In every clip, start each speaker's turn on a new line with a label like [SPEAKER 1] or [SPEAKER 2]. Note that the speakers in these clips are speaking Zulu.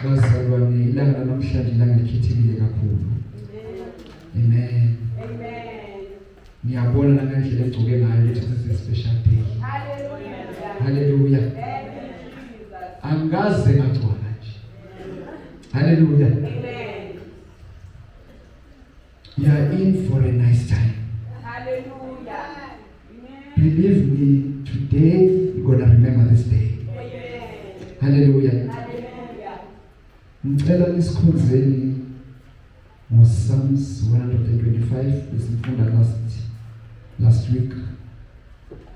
[SPEAKER 1] bazalwane ilanga namhlanje ilanga likhethekile kakhulu. Amen. Ngiyabona ngendlela egcoke ngayo ukuthi this is a special day. Hallelujah. Angaze ngagcwala nje. Hallelujah. You are in for a nice time.
[SPEAKER 2] Hallelujah.
[SPEAKER 1] Believe me, today you're going to remember this day. Hallelujah. Ngicela isikhonzeni Psalms 125 isifunda last week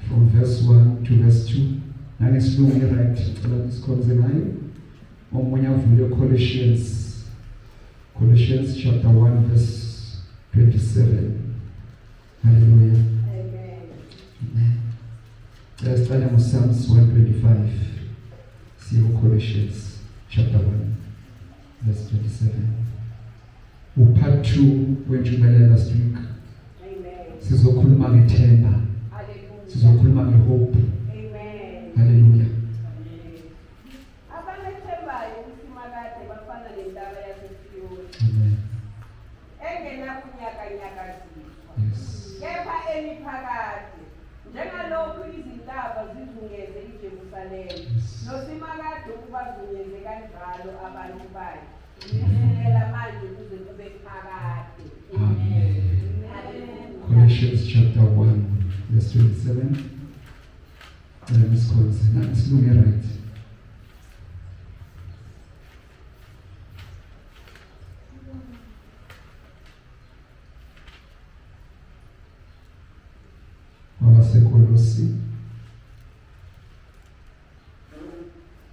[SPEAKER 1] from verse 1 to verse 2. Nangesilungu right ngicela isikhonze nayo. Omunye avule Colossians chapter 1 verse 27. Hallelujah. Amen. Let's start with Psalms 125. See Colossians chapter 1 verse 27. Part 2 wenjumelela last week.
[SPEAKER 2] Amen.
[SPEAKER 1] Sizokhuluma ngethemba.
[SPEAKER 2] Hallelujah.
[SPEAKER 1] Sizokhuluma ngehope.
[SPEAKER 2] Amen.
[SPEAKER 1] Hallelujah.
[SPEAKER 2] Abanethembayo usimakade bafana nentaba yaseSiyoni.
[SPEAKER 1] Amen.
[SPEAKER 2] Engena kunyakanyakaziswa.
[SPEAKER 1] Yes.
[SPEAKER 2] Kepha emiphakade njengalokhu izintaba zizungeze iJerusalema. Nosimakade ukubazungeze kanjalo abantu bakhe. Kusukela manje kuze kube phakade.
[SPEAKER 1] Amen. Colossians chapter 1 verse 27. Let's continue. Let's look at it.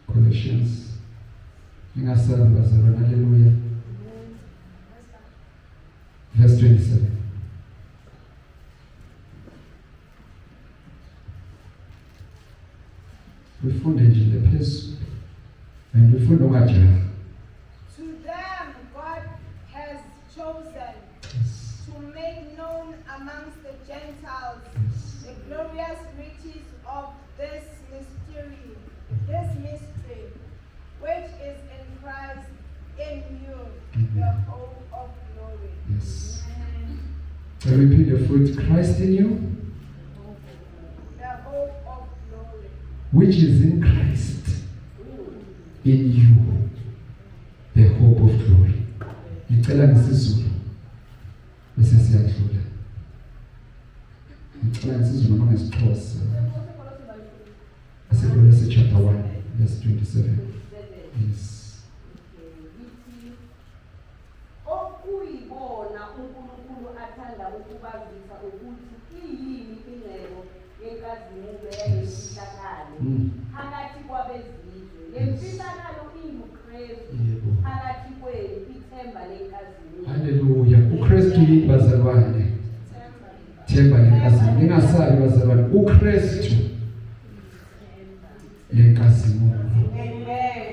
[SPEAKER 1] Colossians. Hallelujah. Verse 27. We found in the place and we found over here.
[SPEAKER 3] To them God has chosen to make known amongst the Gentiles the glorious riches of this mystery, which is in Christ in you, the hope of glory.
[SPEAKER 1] Yes. I repeat the fruit, Christ in you,
[SPEAKER 3] the hope of glory.
[SPEAKER 1] Which is in Christ in you, the hope of glory. Ngicela ngesizulu bese siyadlula. Ngicela ngesizulu noma ngesixhosa. Colossians chapter 1 verse 27. Yes.
[SPEAKER 2] Okuyibona uNkulunkulu athanda ukubazisa ukuthi iyini ingcebo yenkazimulo yalezihlakalo phakathi kwabezizwe. Lemfihlakalo inguKristu phakathi kwenu, ithemba lenkazimulo.
[SPEAKER 1] Hallelujah. uKristu yini bazalwane? Themba lenkazimulo. Ningasabi bazalwane, uKristu lenkazimulo.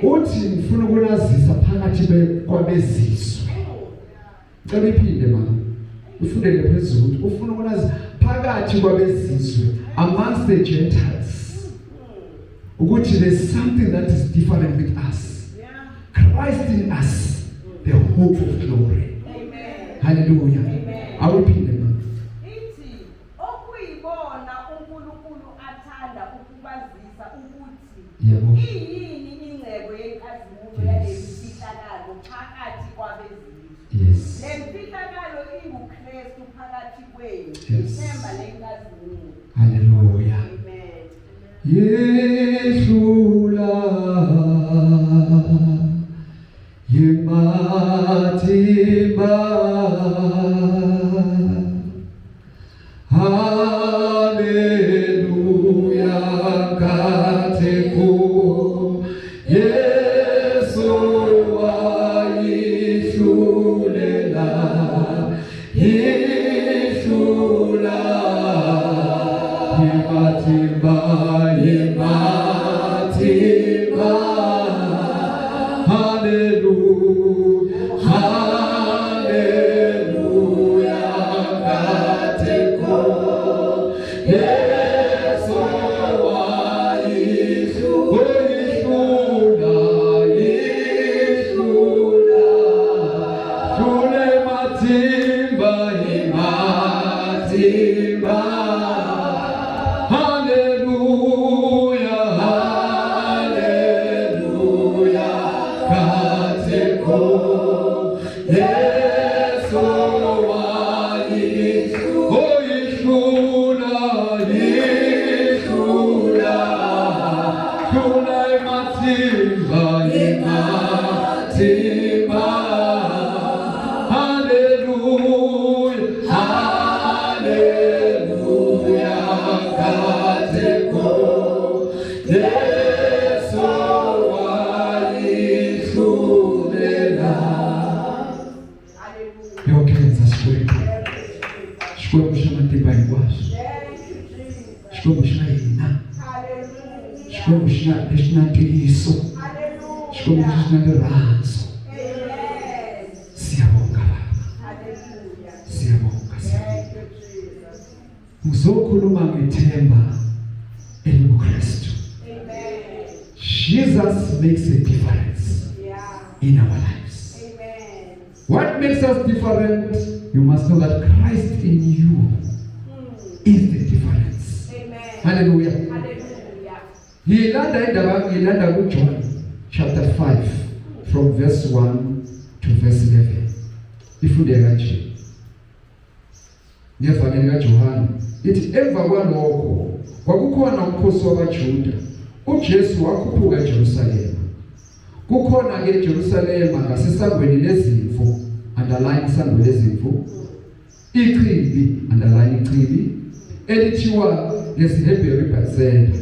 [SPEAKER 1] Uthi ngifuna ukulazisa phakathi kwabezizwe. Ngicela iphinde mama. Ufundele phezulu. Ufuna ukulazi phakathi kwabezizwe, amongst the Gentiles. Ukuthi there's something that is different with us. Christ in us, the hope of glory.
[SPEAKER 2] Amen.
[SPEAKER 1] Hallelujah.
[SPEAKER 2] Amen.
[SPEAKER 1] Awuphinde mama.
[SPEAKER 2] Ithi okuyibona uNkulunkulu athanda ukubazisa ukuthi
[SPEAKER 1] Yebo.
[SPEAKER 2] iyini ingcebo yenkazimulo yalezihlakalo phakathi kwabezizwe.
[SPEAKER 1] Yes.
[SPEAKER 2] Lemfihlakalo inguKristu phakathi kwenu,
[SPEAKER 1] Yes.
[SPEAKER 2] ithemba lenkazimulo.
[SPEAKER 1] Hallelujah.
[SPEAKER 2] Amen.
[SPEAKER 1] Yeshula Yematimba Hallelujah Kateku Yesu wa Yeshulela Yeshula Yematimba Yematimba Hallelujah Hallelujah Kateko Yesu wa Yeshua Yeshua matimba. Hallelujah, hallelujah, kateko Yesu walithulela. Yokhenza sikwethu. Xikwembu xa matimba hinkwaxo. Xikwembu xi na hina. Xikwembu xi na ntiyiso. Xikwembu xi na rirhandzu. Siyabonga Baba. Siyabonga. Ngizokhuluma ngethemba elibuKristu. Jesus makes a difference in our lives. What makes us different? You must know that Christ in you is the difference. Hallelujah. Ngilanda kuJohn chapter 5 from verse 1 to verse 11. Ifunde kanje. Ngevangeli kaJohane ithi emva kwalokho kwakukhona umkhosi wabaJuda. uJesu wakhuphuka eJerusalema. Kukhona ke eJerusalema ngasesangweni lezimvu, underline isangweni lezimvu, ichibi, underline ichibi, elithiwa ngesiHebheru Bethesda.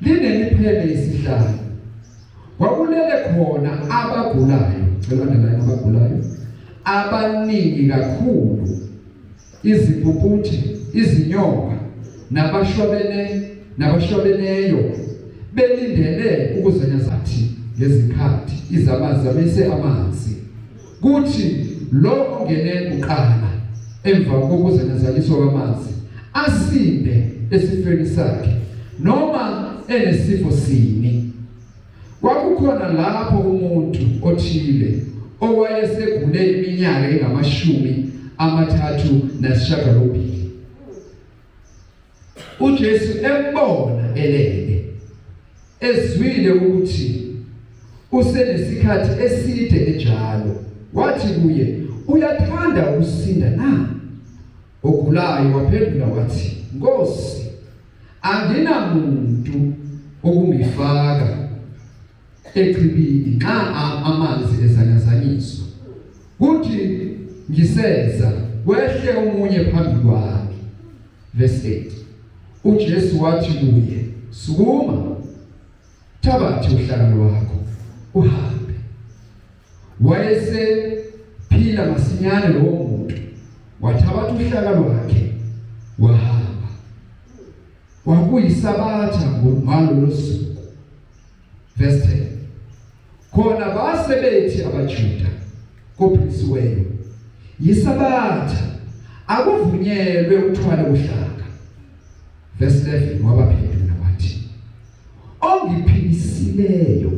[SPEAKER 1] Linemiphele yesihlanu. Kwakulele khona abagulayo, underline abagulayo, abaningi kakhulu, izipuphuthi, izinyoka, nabashwabeneyo, belindele ukuzanyazathi ngezikhathi izabazamise amanzi. Kuthi lo ongene kuqala emva kokuzanyazanyiswa kwamanzi asinde esifeni sakhe noma enesifo sini. Kwakukhona lapho umuntu othile owayesegule iminyaka engamashumi-39. uJesu embona elele, ezwile ukuthi usenesikhathi eside enjalo, wathi kuye, uyathanda ukusinda na? Ogulayo waphendula wathi, Nkosi, anginamuntu okungifaka echibini nxa amanzi ezanyazanyiswa. Kuthi ngiseza kwehle omunye phambi kwami. Verse 8. uJesu wathi kuye, sukuma, thabatha uhlalo lwakho uhambe. Wayesephila masinyane lowo muntu, wathabatha uhlalo lwakhe wahamba. Kwakuyisabatha ngalo suku. Verse 10. Khona base bethi abaJuda kophisiweyo, yisabatha, akuvunyelwe uthwala uhlaka. Verse 11. Wabaphendula wathi, ongiphilisileyo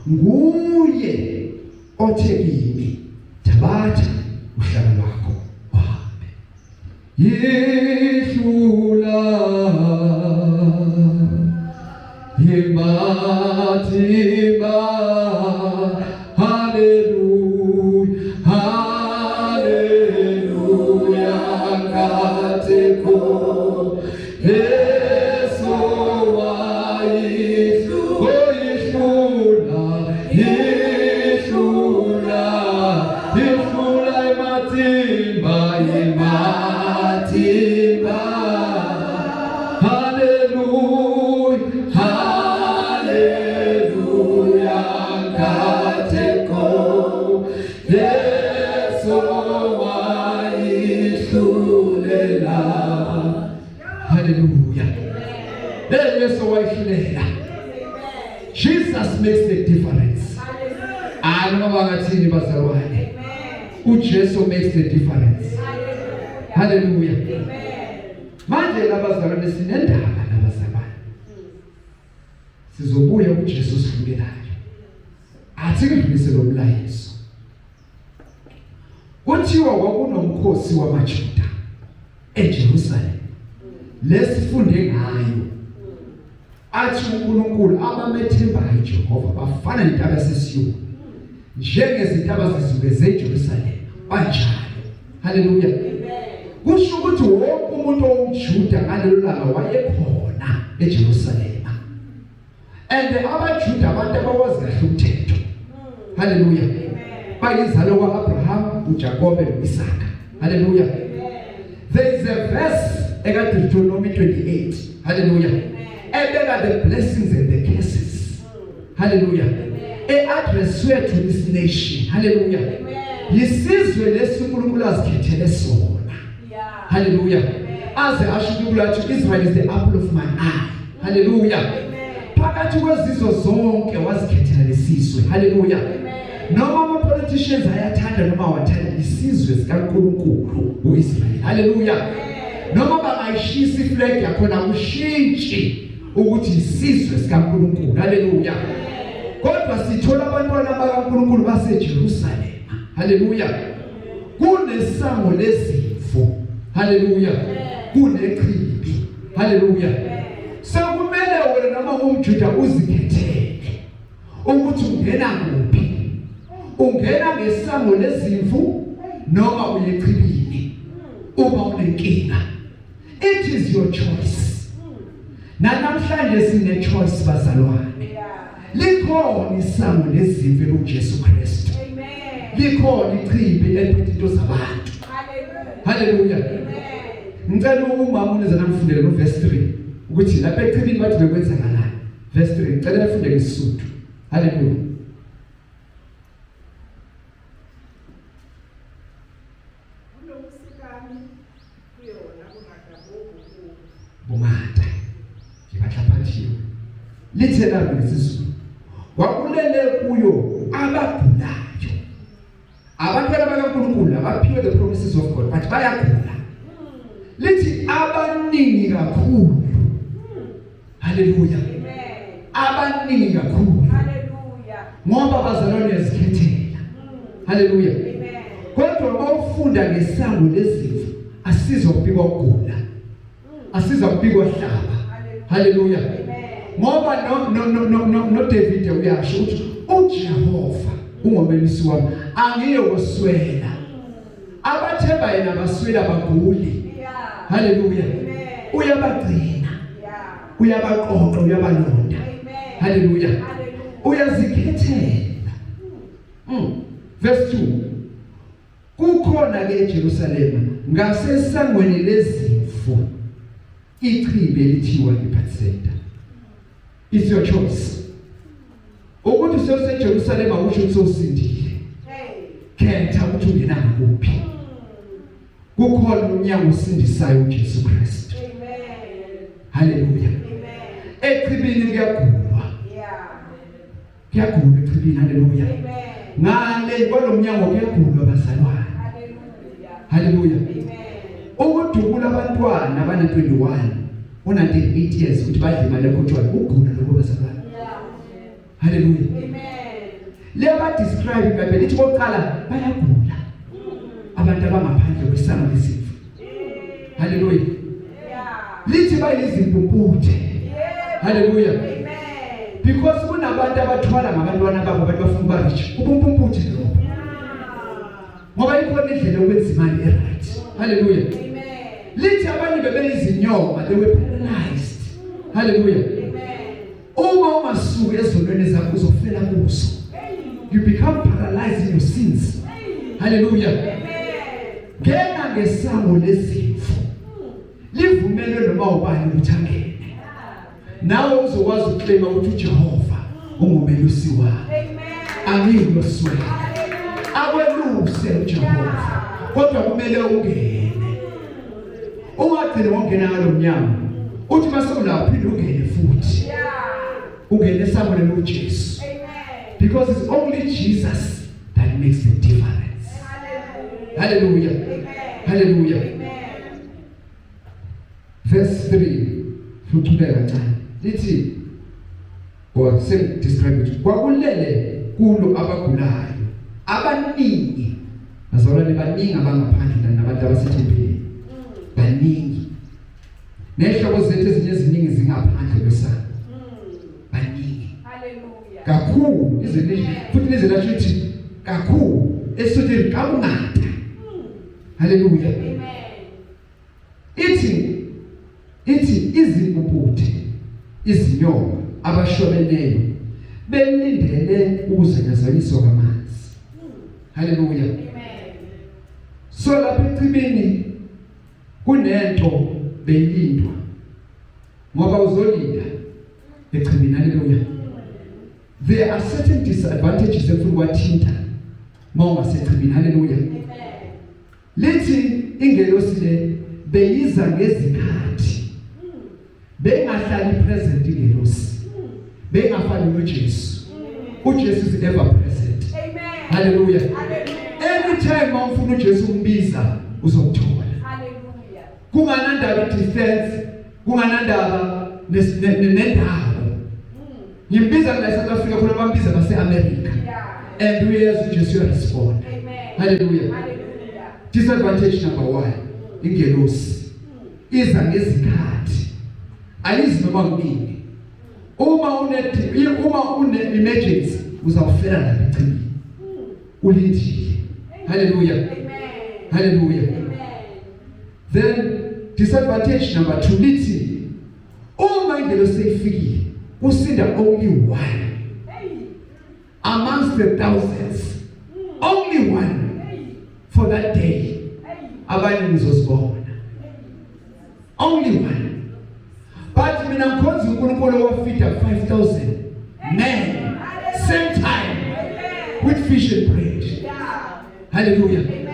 [SPEAKER 1] nguye othe kimi, thabatha uhlalo lwakho uhambe. Yihlula yematimba. Hallelujah, hallelujah, kateko Yesu yihlula ematimba. Hallelujah, hallelujah, kateko Yesu wayihlulela. Hallelujah. Yesu wayihlulela. Jesus makes the difference. Anobathini bazalwane. uJesu makes the difference. Hallelujah. Manje labazalwane sinendaba nabazalwane. Sizobuya kuJesu sifundelayo. Athi kudlulise lo mlayezo. Kuthiwa kwakunomkhosi wamaJuda eJerusalema. Lesifunde ngayo. Athi uNkulunkulu abamethembayo uJehova bafana nentaba yaseSiyoni, njengezintaba zizube zeJerusalema banjalo. Hallelujah. Kusho ukuthi wonke umuntu owumJuda ngalelo langa wayekhona eJerusalema. And abaJuda abantu abawazi kahle umthetho. Hallelujah.
[SPEAKER 2] Amen.
[SPEAKER 1] Bayizalo kwa-Abraham, uJakobe noIsaka. Hallelujah. There is a verse eka Deuteronomy 28. Hallelujah. Ebeka the blessings and the curses. Hallelujah. E-addresswe to this nation. Hallelujah. Yisizwe lesinkulunkulu azikhethele sona. Hallelujah. Aze asho uNkulunkulu athi Israel is the apple of my eye. Hallelujah. Phakathi kwezizwe zonke wazikhethela lesizwe. Hallelujah. Noma ama-politicians ayathanda noma awathanda isizwe sikaNkulunkulu uIsrael. Hallelujah. Noma bangayishisa iflag yakhona kushintshi ukuthi isizwe sikaNkulunkulu. Hallelujah. Kodwa sithola abantwana bakaNkulunkulu baseJerusalem. Hallelujah. Kunesango lezifo. Hallelujah. Kunechibi. Hallelujah. Sekumele wena noma umJuda uzikhethele ukuthi ungena kuphi. Ungena ngesango lezimvu noma uyechibini uma unenkinga. It is your choice. Namhlanje sine choice bazalwane. Likhona isango lezimvu loJesu Kristu. Likhona ichibi eliphethe into zabantu. Hallelujah. Ngicela umama uneze namfundele no verse 3 ukuthi lapha echibini bathi bekwenza kanani. Verse 3 ngicela afunde ngeSuthu. Hallelujah. Bungata ngibahlaphathiwe lithela ngesizulu wakulele kuyo abagulayo abantwana bakaNkulunkulu abaphiwe the promises of God but bayagula lithi abaningi kakhulu. Hallelujah. Abaningi kakhulu.
[SPEAKER 2] Hallelujah.
[SPEAKER 1] Ngoba bazalwane yazikhethela. Hallelujah. Kodwa mawufunda ngesango lezifo asizokubikwa ukugula. Asiza kubikwa hlaba. Hallelujah. Ngoba no David uyasho ukuthi uJehova ungomelisi wami angiye kuswela. Abathemba yena baswela baguli. Hallelujah. Uyabagcina. Uyabaqoqa, uyabalonda. Hallelujah. Uyazikhethela. Verse 2. Kukhona ke eJerusalem ngasesangweni lezifo ichibi elithiwa iBethesda. It's your choice. Ukuthi useJerusalem awusho ukuthi usindile. Khetha ukuthi ungena kuphi. Kukhona umnyango osindisayo uJesu Kristu. Hallelujah. Echibini kuyagulwa. Kuyagulwa echibini. Hallelujah. Ngale kwalomnyango kuyagulwa bazalwane. Hallelujah. Ukudubula abantwana abane 21 ona 8 years ukuthi badle imali ekhothwayo ugula lokho bazalwane. Hallelujah. Leba describe iBhayibheli lithi boqala bayagula abantu abangaphandle kwesango lesifo. Hallelujah. Lithi bayizimpuputhe. Hallelujah. Because kunabantu abathwala ngabantwana babo abantu bafuna barich ubumpuputhe lo. Ngoba ikhona indlela yokwenza imali eright. Hallelujah. Lithi abanye bebeyizinyoma, they were paralyzed. Hallelujah. Uma ungasuki ezonweni zakho uzofela kuzo. You become paralyzed in your sins. Hallelujah. Ngena ngesango lezifo. Livumelwe noma ubani ukuthi angene. Nawe uzokwazi ukuclaima ukuthi uJehova ungumelusi wakho. Angiyoswela. Aweluse uJehova. Kodwa kumele ungene. Ungagcine wongena ngalomnyango. Uthi masekula uphinde ungene futhi. Ungene esangweni loJesu. Because it's only Jesus that makes the difference. Hallelujah. Hallelujah. Verse 3. Futhubeka kancane. Lithi or say describe it. Kwakulele kulo abagulayo. Abaningi. Bazalwane baningi abangaphandle nabantu abasethempelini. Baningi. Nehlobo zethu ezinye eziningi zingaphandle kwesango. Baningi.
[SPEAKER 2] Hallelujah.
[SPEAKER 1] Kakhulu izinto futhi lezelasho lithi kakhulu esothe kamngata. Hallelujah. Ithi izimpuputhe izinyoma abashobeneyo belindele ukuzanyazaliswa kwamanzi. Haleluya. So lapha echibini kunento beyilindwa ngoba uzolinda echibini. Haleluya. There are certain disadvantages efuna kwathinta mawunga sechibini. Haleluya. Lithi ingelosi le beyiza ngezikhathi bengahlali present ingelosi, bengafani noJesu. uJesu is ever present.
[SPEAKER 3] Amen.
[SPEAKER 1] Hallelujah.
[SPEAKER 3] Hallelujah.
[SPEAKER 1] Anytime mawufuna uJesu umbiza uzomthola.
[SPEAKER 3] Hallelujah.
[SPEAKER 1] Kunganandaba distance, kunganandaba nendawo. Ngimbiza la South Africa khona bambiza base America.
[SPEAKER 3] Yeah.
[SPEAKER 1] And we as uJesu respond.
[SPEAKER 3] Amen.
[SPEAKER 1] Hallelujah.
[SPEAKER 3] Hallelujah.
[SPEAKER 1] Disadvantage number 1, ingelosi iza ngezikhathi ayizi noma ngini. Uma une emergency uzawufela lapha echibini ulindile. Hallelujah.
[SPEAKER 3] Amen.
[SPEAKER 1] Hallelujah.
[SPEAKER 3] Amen.
[SPEAKER 1] Then disadvantage number 2 lithi uma ingelosi ifikile usinda only one
[SPEAKER 3] Hey.
[SPEAKER 1] amongst the thousands, only one for that day.
[SPEAKER 3] Hey.
[SPEAKER 1] Abanye nizosibona only one. But mina ngikhonza uNkulunkulu wafida 5,000 men same time with fish and bread.
[SPEAKER 3] Yeah.
[SPEAKER 1] Hallelujah.
[SPEAKER 3] Amen.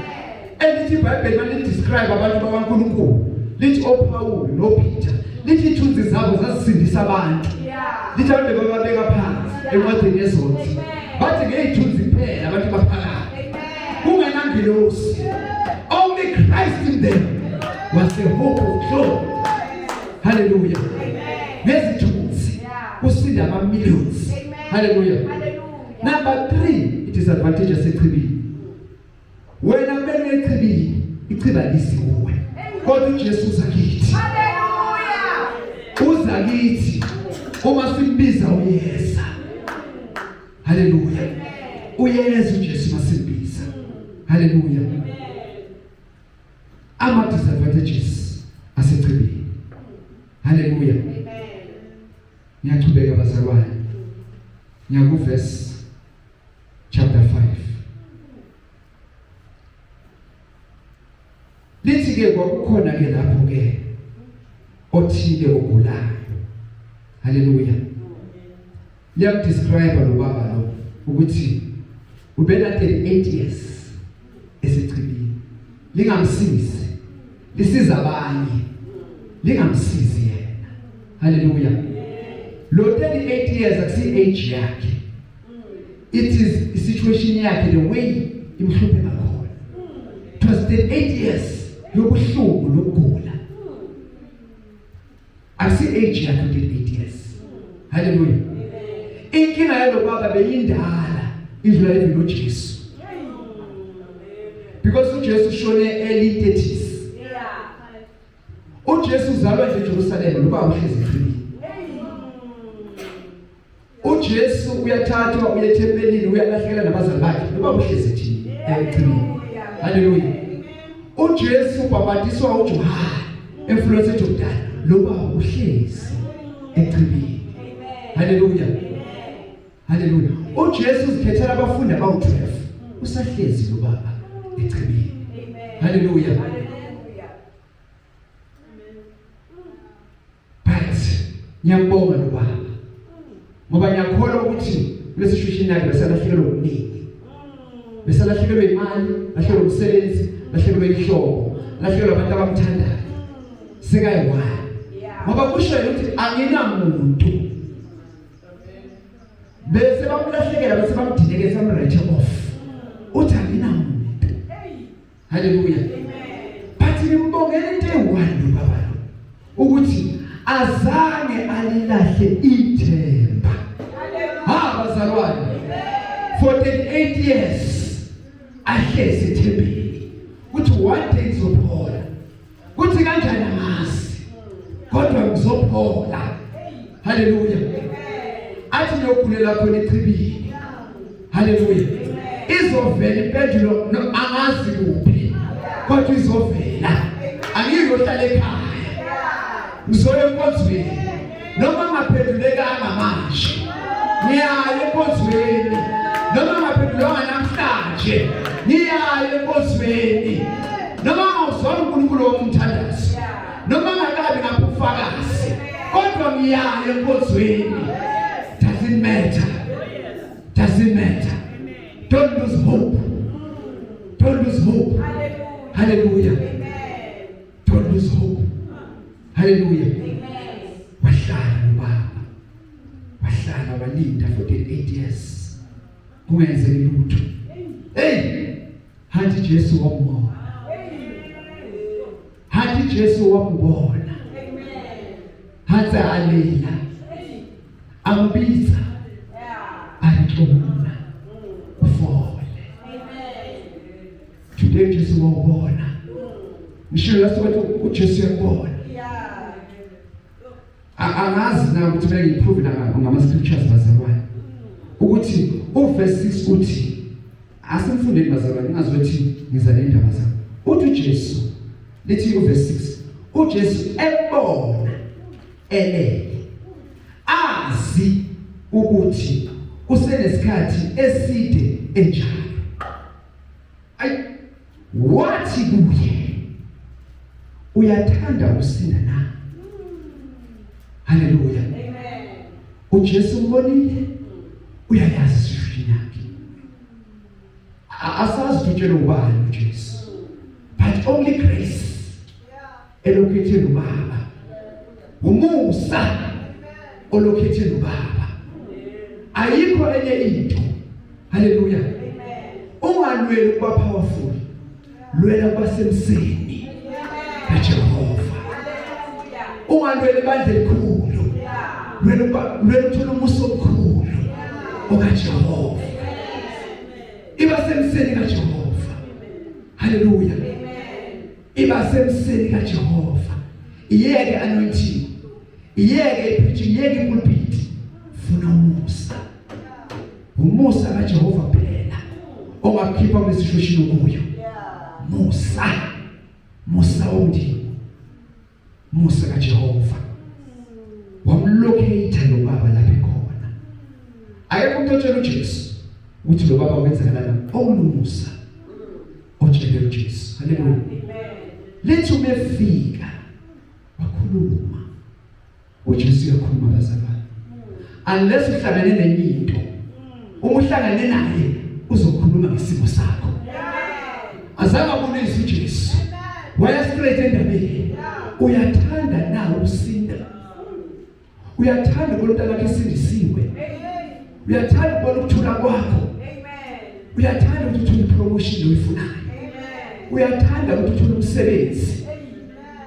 [SPEAKER 1] And lithi iBhayibheli manje describe abantu bakaNkulunkulu lithi oPaul noPeter lithi ithunzi zabo zasindisa abantu.
[SPEAKER 3] Yeah.
[SPEAKER 1] Lithi abantu bababeka phansi encwadini yezonzi bathi ngeyithunzi kuphela abantu baphakathi
[SPEAKER 3] Amen.
[SPEAKER 1] kungenangelosi. Only Christ in them was the hope of glory. Hallelujah. Nezithunzi kusinda ama millions. Hallelujah.
[SPEAKER 3] Hallelujah.
[SPEAKER 1] Number 3, it is advantageous echibini. Wena kubele echibini ichiba lisiwe. Kodwa uJesu uza kithi.
[SPEAKER 3] Hallelujah.
[SPEAKER 1] Uza kithi. Uma simbiza uyeza. Hallelujah. Uyeza uJesu masimbiza. Hallelujah. Ama disadvantages asechibini. Hallelujah.
[SPEAKER 3] Amen.
[SPEAKER 1] Ngiyaqhubeka bazalwane. Ngiyaku verse chapter 5. Lithi ke kwakukhona ke lapho ke othile ogulayo. Hallelujah. Liyadescribe lo baba lo ukuthi ubena 38 years esechibini. Lingamsizi. Lisiza abanye. Lingamsizi yena. Hallelujah. Lo 38 years akusi age yakhe. It is a situation yakhe, the way imhluphe ngakhona. It was 38 years yobuhlungu lokugula. Akusi age yakhe 38 years. Hallelujah. Inkinga yalo baba beyindala idlula even uJesu. Because uJesu shone early 30s.
[SPEAKER 3] Yeah.
[SPEAKER 1] uJesu uzalwa nje eJerusalem lo baba uhlezi ekhaya. uJesu uyathathwa uye ethempelini uyalahlekela nabazali bakhe lo baba uhlezi ekhaya. Hallelujah. uJesu ubhabhatiswa uJohane emfulweni eJordani lo baba uhlezi ekhaya. Hallelujah. Hallelujah. uJesu uzikhethela abafundi abawu-12 usahlezi lo baba ekhaya. Hallelujah. Ngiyabonga lo baba. Ngoba ngiyakholwa ukuthi lesi situation yakhe besalahlekelwa ukuningi. Besalahlekelwa imali, lahlekelwa umsebenzi, lahlekelwa ihlobo, lahlekelwa abantu abamthandayo. Sekayiwa. Ngoba kusho ukuthi anginamuntu. Bese bamlahlekela bese bamdinekela samrethe off. Uthi anginamuntu. Hallelujah. Bathi nimbongele into eyi-1 lo baba lo. Ukuthi azange alilahle ithemba. Bazalwane. For 38 years ahlezi ethembeni. Kuthi one day ngizophola. Kuthi kanjani amazi. Kodwa ngizophola. Hallelujah. Athi ngiyogulela khona echibini. Hallelujah. Izovela impendulo angazi kuphi. Kodwa izovela. Angiyohlala ekhaya. Ngizoya enkonzweni noma ngaphendulekanga manje Ngiyaya enkonzweni. Noma ngaphendulanga namhlanje, ngiyaya enkonzweni. Noma ngawuzona uNkulunkulu womthandazo. Noma ngakabi ngapha ubufakazi. Kodwa ngiyaya enkonzweni. Doesn't matter. Doesn't matter. Don't lose hope. Don't lose hope. Hallelujah. Don't lose hope. Hallelujah. Wahlala ubaba. Wahlala walinda for 8 years. Kungenzeki lutho. Hey! Hathi Jesu wambona. Hathi Jesu wambona. Hathi alela. Ambiza. Ayixona. Ufole. Today Jesu wambona. Ngisho lasithi uJesu yabona. Angazi na ukuthi beke improve ngama scriptures bazalwane. Ukuthi uverse 6 uthi asimfundeni bazalwane ngazothi ngizale indaba zami. Uthi uJesu lithi uverse 6 uJesu ebona elele azi ukuthi usenesikhathi eside enjalo. Ay wathi kuye uyathanda usinda na. Hallelujah. Amen. uJesu mbonile uyayazi situation yakhe. Asazi utshela ubani uJesu. But only grace. Elokhethe ubaba. Umusa olokhethe ubaba. Ayikho enye into. Hallelujah. Amen. Ungalweli kuba powerful. Lwela kwasemseni. kaJehova. Ungalweli bandle elikhulu. Lwela uthola umusa omkhulu okaJehova. Iba semseni kaJehova. Hallelujah. Iba semseni kaJehova. Iyeke anointing. Iyeke preaching, iyeke pulpit. Funa umusa. Umusa kaJehova phela. Ongakhipha kwisituation okuyo. Musa. Musa umndeni. Musa kaJehova. Wamlocate lo baba lapha khona. Ayekho umuntu otshela uJesu ukuthi lo baba wenzakalana. Owumusa. Otshele uJesu. Hallelujah. Lethu mefika wakhuluma. uJesu yakhuluma bazalwane. Unless uhlangane nenye into. Uma uhlangane naye uzokhuluma ngesimo sakho. Azange abonise uJesu. Waya straight endabeni. Uyathanda na usinda. Uyathanda ukuthi lakhe sindisiwe. Uyathanda ukubona ukuthula kwakho. Uyathanda ukuthi uthole promotion oyifunayo. Uyathanda ukuthi uthole umsebenzi.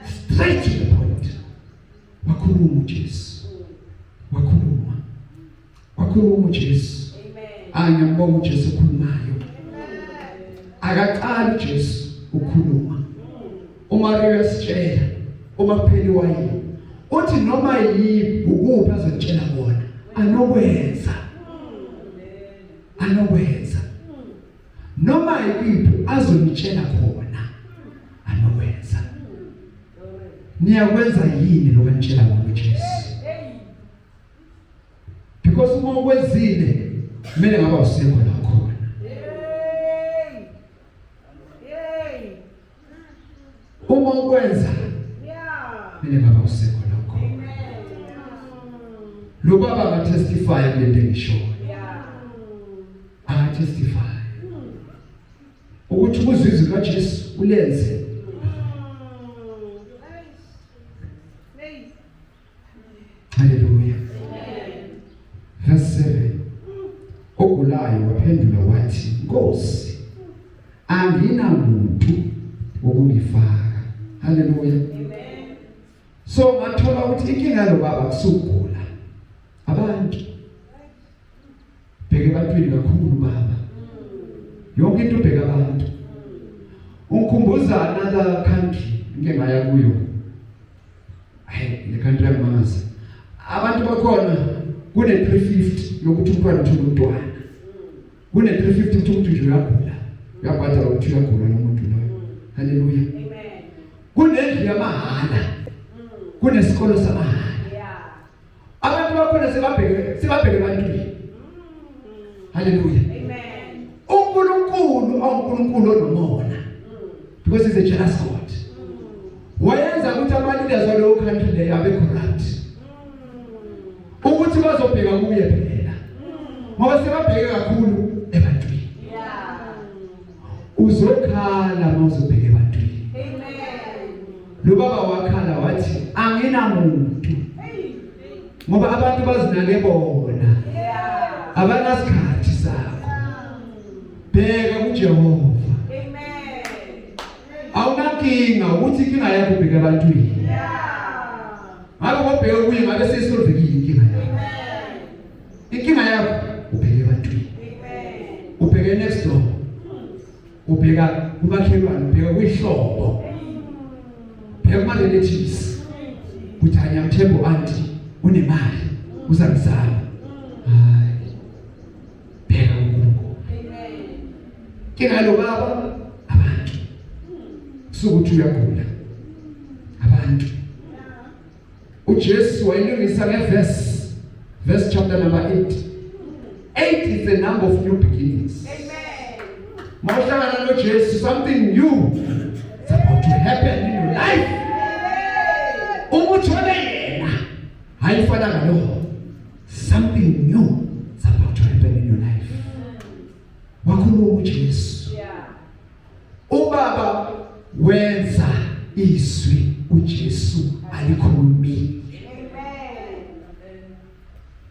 [SPEAKER 1] Straight to the point. Wakhuluma uJesu. Wakhuluma uJesu. Angiyambonga uJesu ukhulumayo. Akaqala uJesu ukhuluma. uMaria sitshela uma kupheli wayini uthi noma yiphi ukuphi azotshela bona anokwenza noma yiphi azonitshela khona anokwenza. Niyakwenza yini lokantshela bona uJesu? Because uma ukwenzile kumele ngaba usekho la khona. Uma ukwenza kumele ngaba usekho la khona. Lo baba nga testify kulento engishoyo. Anga testify ukuthi ukuzizwa kaJesu ulenze. Hallelujah. Verse 7. Ogulayo waphendula wathi, Nkosi, anginamuntu wokungifaka. Hallelujah. Amen. So ngathola ukuthi inkinga lo baba kusugula. Abantu bheke bantwini kakhulu baba. Yonke into bheka abantu. Ungikhumbuza another country ngeke ngaya kuyo. Le country yamazi. Abantu bakhona kune 350 yokuthi umntwana uthole umntwana. Kune 350 ukuthi umuntu nje uyagula. Uyabhadala ukuthi uyagula nomuntu loyo. Hallelujah. Amen. Kunendlu yamahala. Kunesikolo samahala. Abantu bakhona sebabheke bantwini. Hallelujah.
[SPEAKER 2] Amen.
[SPEAKER 1] uNkulunkulu awuNkulunkulu onomona, because he's a jealous God. Wayenza ukuthi ama-leaders waleyo country leyo abe corrupt, ukuthi bazobheka kuye phela, ngoba sebabheke kakhulu ebantwini. Uzokhala uma uzobheka ebantwini. Lo baba wakhala wathi anginamuntu, ngoba abantu bazinake bona, abanasikhathi sakho. Bheka kuJehova. Awunankinga ukuthi inkinga yakho ubheka ebantwini. Ngabe ngobheka kuye ngabe seyisolvekile inkinga yakho. Inkinga yakho ubheka ebantwini. Ubheka next door. Ubheka kumakhelwane, ubheka kwihlobo. Ubheka kuma-relatives. Uthi ngiyamthemba auntie unemali uzangizama. Hayi. Bheka uNkulunkulu. Inkinga lo baba abantu. Sukuthi uyagula abantu. uJesu wayilungisa verse chapter number 8. 8 is the number of new beginnings. Mawuhlangana noJesu, something new is about to happen in your life. Umuthole yena hayifana ngalo, something new is about to happen in your life. Wakhuluma uJesu. Ubaba wenza izwi uJesu alikhulumi.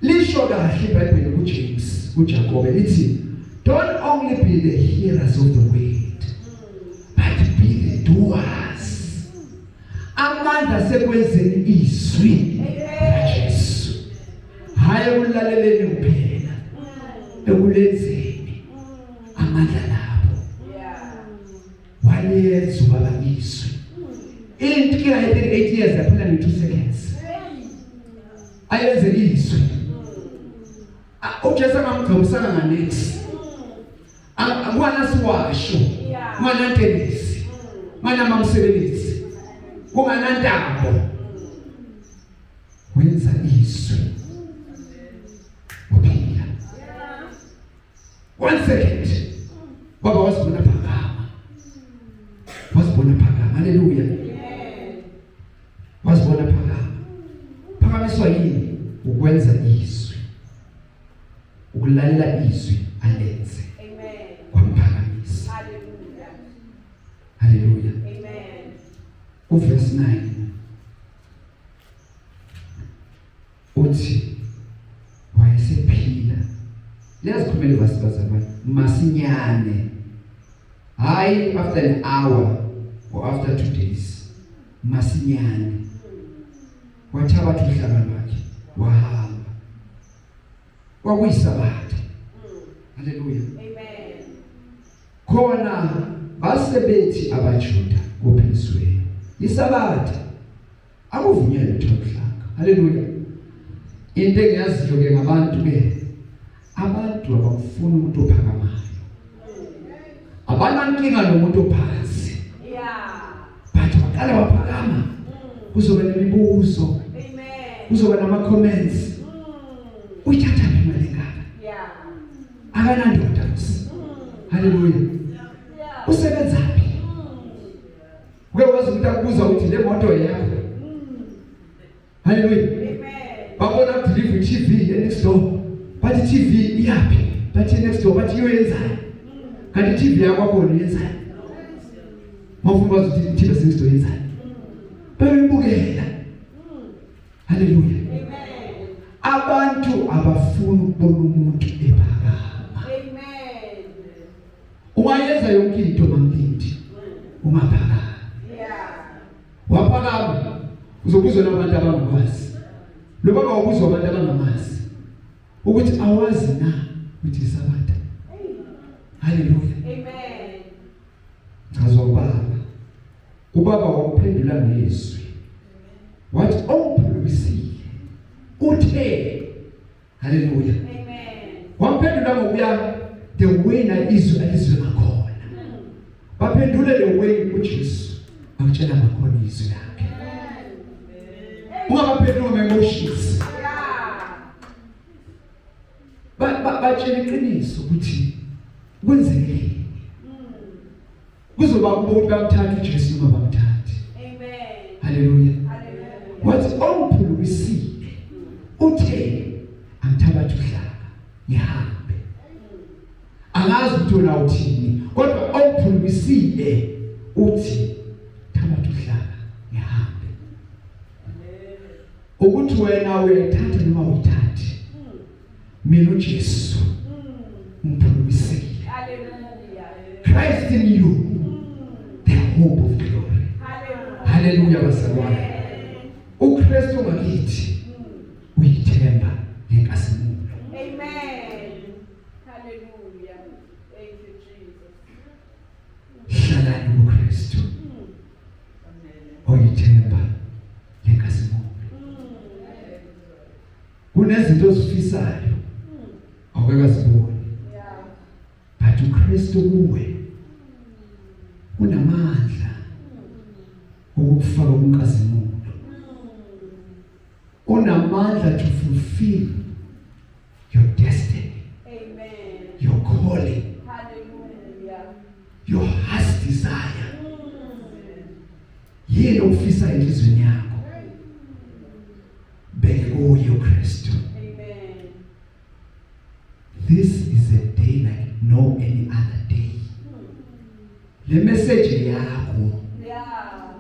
[SPEAKER 1] Lisho kahle iBhayibheli kuJames kuJakobe lithi, don't only be the hearers of the word, but be the doers. Amandla sekwenzeni izwi laJesu, hayi ukulaleleni kuphela, ekulenzeni amandla lapho. Waliyenza ubaba izwi. Into ke ayithe 8 years yaphela nge 2 seconds. Ayenze izwi. uJesu angamgcobisanga nganethi. Angwana siwasho. Ngwana ntenisi. Ngwana mamsebenzi. Kungana ntambo. Wenza izwi. Uphila. 1 second. Baba wasibona phakama. Wasibona phakama. Hallelujah. Wasibona phakama. Phakamiswa yini? Ukwenza izwi. Ukulalela izwi alenze.
[SPEAKER 2] Amen.
[SPEAKER 1] Kwamphakamisa.
[SPEAKER 2] Hallelujah.
[SPEAKER 1] Hallelujah.
[SPEAKER 2] Amen.
[SPEAKER 1] Verse 9. Uthi wayesephila. Liyazikhumela basibazalwane masinyane. Hayi after an hour or after 2 days. Masinyane. Wathabatha uhlaka lwakhe wahamba. Kwakuyisabatha. Hallelujah.
[SPEAKER 2] Amen.
[SPEAKER 1] Khona basebethi abaJuda kuphezweni. Isabatha akuvunyelwe ukuhlaka. Hallelujah. Into engiyaziyo ke ngabantu ke, abantu abafuna umuntu ophakamayo. Abanankinga nomuntu ophansi. Bathi baqala waphakama. Kuzoba nemibuzo.
[SPEAKER 2] Amen.
[SPEAKER 1] Kuzoba nama-comments. Uyithatha imali engaka? Akanandoda kusi. Hallelujah. Usebenzaphi? Uke wazi ukuthi akubuza ukuthi le moto yakho. Hallelujah.
[SPEAKER 2] Amen.
[SPEAKER 1] Babona delivery TV next door. Bathi TV iyapi? Bathi next door bathi yoyenzani? Kanti TV yakho akho yenzani? Mawufuna wazi ukuthi TV next door yenzani? Bayibukela. Hallelujah.
[SPEAKER 2] Amen.
[SPEAKER 1] Abantu abafuna ukubona umuntu ephakama.
[SPEAKER 2] Amen.
[SPEAKER 1] Ungayenza yonke into mamlindi. Ungaphakama. Waphakama uzobuzwa nabantu abangakwazi. Lo baba wabuzwa abantu abangamazi ukuthi awazi na ukuthi isabatha. Hallelujah.
[SPEAKER 2] Amen.
[SPEAKER 1] Chazwa ubaba wamphendula ngezwi. Wathi omphulusiwe uthe. Hallelujah.
[SPEAKER 2] Amen.
[SPEAKER 1] Wamphendula ngokuya the way na izwi alizwe ngakhona. Baphendule the way uJesu akutshela ngakhona izwi lakhe. Ungabaphendula ngemotions. But ubatshela iqiniso ukuthi kwenzekile. Kuzoba kubo ukuthi bamthathe uJesu noma bamthathe.
[SPEAKER 2] Amen.
[SPEAKER 1] Haleluya.
[SPEAKER 2] Hallelujah.
[SPEAKER 1] Wathi omphulumisile uthe angithabathe uhlaka ngihambe. Angazi ukuthi wena uthini kodwa omphulumisile uthi thabathe uhlaka ngihambe. Ukuthi wena uyayithatha noma uyithathe. Mina uJesu umphulumisile.
[SPEAKER 2] Hallelujah.
[SPEAKER 1] Christ in you, the hope of glory.
[SPEAKER 2] Hallelujah.
[SPEAKER 1] Hallelujah bazalwane. uKristu ngakithi uyithemba ngenkazimulo.
[SPEAKER 2] Amen. Hallelujah. Thank you, Jesus.
[SPEAKER 1] Hlalani kuKristu uyithemba ngenkazimulo. Kunezinto ozifisayo awukaziboni.
[SPEAKER 2] Yeah.
[SPEAKER 1] But uKristu kuwe unamandla ukufaka kunkazimulo. Unamandla to fulfill your destiny,
[SPEAKER 2] Amen.
[SPEAKER 1] your calling,
[SPEAKER 2] Hallelujah.
[SPEAKER 1] your heart's desire. Yini ofisa enhlizweni yakho? Beke kuye uKristu.
[SPEAKER 2] Amen.
[SPEAKER 1] This is a day like no any other day. Le message yakho
[SPEAKER 2] Yeah.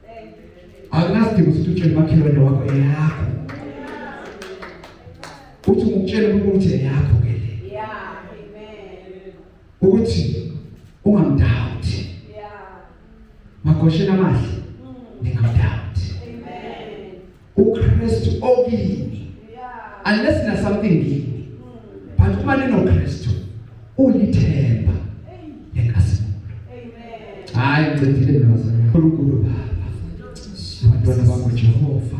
[SPEAKER 2] Thank you, Jesus.
[SPEAKER 1] akunasidingo ukuthi utshele makhelwane wakho eyakho. Uthi umtshele ukuthi eyakho ke le.
[SPEAKER 2] Yeah. Amen.
[SPEAKER 1] Ukuthi ungamdoubt.
[SPEAKER 2] Yeah.
[SPEAKER 1] Magoshena amahle ningamdoubt.
[SPEAKER 2] Amen.
[SPEAKER 1] uKristu okini
[SPEAKER 2] Yeah.
[SPEAKER 1] unless na something kini. But uma ninoKristu ulithemba lenkazimulo.
[SPEAKER 2] Amen.
[SPEAKER 1] Hayi ngicedile mina bazalwane. uNkulunkulu Baba. Abantwana bakho Jehova.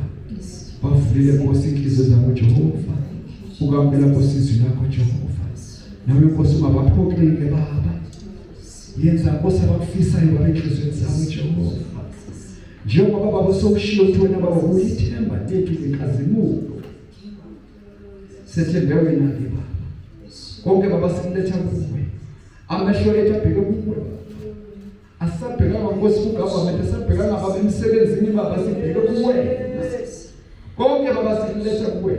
[SPEAKER 1] Bavulile Nkosi inhliziyo zabo Jehova. Ukambela Nkosi izwi lakho Jehova. Nawe Nkosi ungabaphoqile Baba. Yenza Nkosi abakufisayo babenhlizweni zabo Jehova. Njengoba baba sokushiya ukuthi wena baba ulithemba lethu lenkazimulo. Sethembe wena ke Baba. Konke baba sikuletha kuwe. Amehlo ethu abheke kuwe. Asabheka Nkosi kugovernment, asabheka ngaba emsebenzini baba sibheke kuwe. Konke baba sikuletha kuwe.